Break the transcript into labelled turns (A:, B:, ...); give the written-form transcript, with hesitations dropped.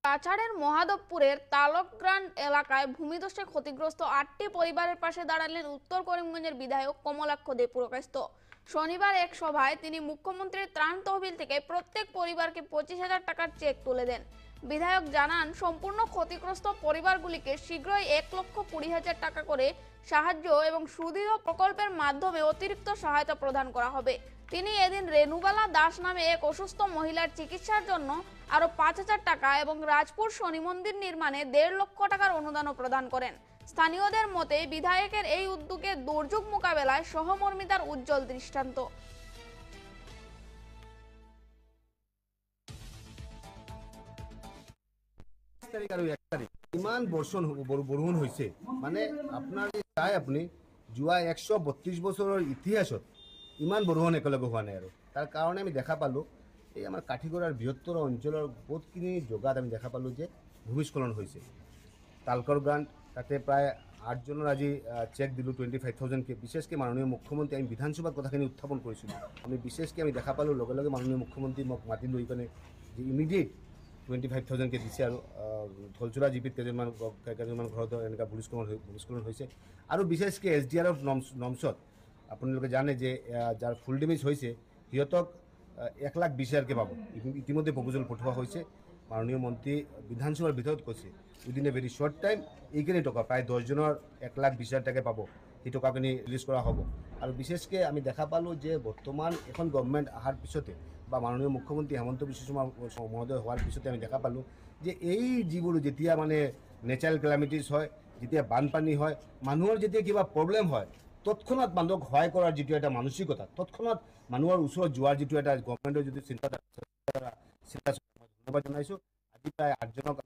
A: কাছাড়ের মহাদেবপুরের তালকগ্রান্ড এলাকায় ভূমিধসে ক্ষতিগ্রস্ত 8টি পরিবারের পাশে দাঁড়ালেন উত্তর করিমগঞ্জের বিধায়ক কমলাক্ষ দে পুরকায়স্থ। শনিবার এক সভায় তিনি মুখ্যমন্ত্রীর ত্রাণ তহবিল থেকে প্রত্যেক পরিবারকে 25,000 টাকার চেক তুলে দেন। বিধায়ক জানান, সম্পূর্ণ ক্ষতিগ্রস্ত পরিবারগুলিকে শীঘ্রই 1,20,000 টাকা করে সাহায্য এবং সুদৃঢ় প্রকল্পের মাধ্যমে অতিরিক্ত সহায়তা প্রদান করা হবে। তিনি এদিন রেনুবালা দাস নামে এক অসুস্থ মহিলার চিকিৎসার জন্য আরো 5,000 টাকা এবং রাজপুর শনি মন্দির নির্মাণে 1.5 লক্ষ টাকার অনুদানও প্রদান করেন। স্থানীয়দের মতে বিধায়কের এই উদ্যোগে দুর্যোগ মোকাবেলায় সহমর্মিতার উজ্জ্বল দৃষ্টান্ত।
B: ইমান বর্ষণ বরষুণ হয়েছে মানে আপনার চাই আপনি যোৱা 132 বছৰৰ ইতিহাসত ইমান বৰষুণ একেলগে হোৱা নাই। আৰু তাৰ কাৰণে আমি দেখা পালোঁ এই আমাৰ কাঠিগড়াৰ বৃহত্তৰ অঞ্চলৰ বহুতখিনি জেগাত আমি দেখা পালোঁ যে ভূমিস্খলন হৈছে। তালকগ্ৰান্ড তাতে প্ৰায় 8 জনৰ আজি চেক দিলোঁ 25,000কে। বিশেষকৈ মাননীয় মুখ্যমন্ত্ৰী আমি বিধানসভাত কথাখিনি উত্থাপন কৰিছিলোঁ। আমি বিশেষকৈ আমি দেখা পালোঁ লগে লগে মাননীয় মুখ্যমন্ত্ৰী মোক মাতি লৈ কিনে যে ইমিডিয়েট 25,000কে দিছে। আৰু ধলচুৰা জিপিত কেইজনমান ঘৰত এনেকুৱা ভূমিস্খলন হৈছে। আৰু বিশেষকৈ SDRF নমছত আপোনালোকে জানে যে যাৰ ফুল ডেমেজ হৈছে সিহঁতক 1,20,000কে পাব। ইতিমধ্যে প্ৰপ'জেল পঠোৱা হৈছে। মাননীয় মন্ত্ৰী বিধানসভাৰ ভিতৰত কৈছে within a very short time এইখিনি টকা প্ৰায় 10 জনৰ 1,20,000 টাকা পাব, সেই টকাখিনি ৰিলিজ কৰা হ'ব। আৰু বিশেষকৈ আমি দেখা পালোঁ যে বৰ্তমান এখন গভৰ্ণমেণ্ট অহাৰ পিছতে বা মাননীয় মুখ্যমন্ত্ৰী হেমন্ত বিশ্ব শৰ্মা মহোদয় হোৱাৰ পিছতে আমি দেখা পালোঁ যে এই যিবোৰ যেতিয়া মানে নেচাৰেল কেলামিটিজ হয়, যেতিয়া বানপানী হয়, মানুহৰ যেতিয়া কিবা প্ৰব্লেম হয় তৎক্ষণাত মানুহক সহায় কৰাৰ যিটো এটা মানসিকতা, তৎক্ষণাত মানুহৰ ওচৰত যোৱাৰ যিটো এটা গভৰ্ণমেণ্টৰ যিটো চিন্তাধাৰা ধন্যবাদ জনাইছোঁ। আজি প্ৰায় 8 জনক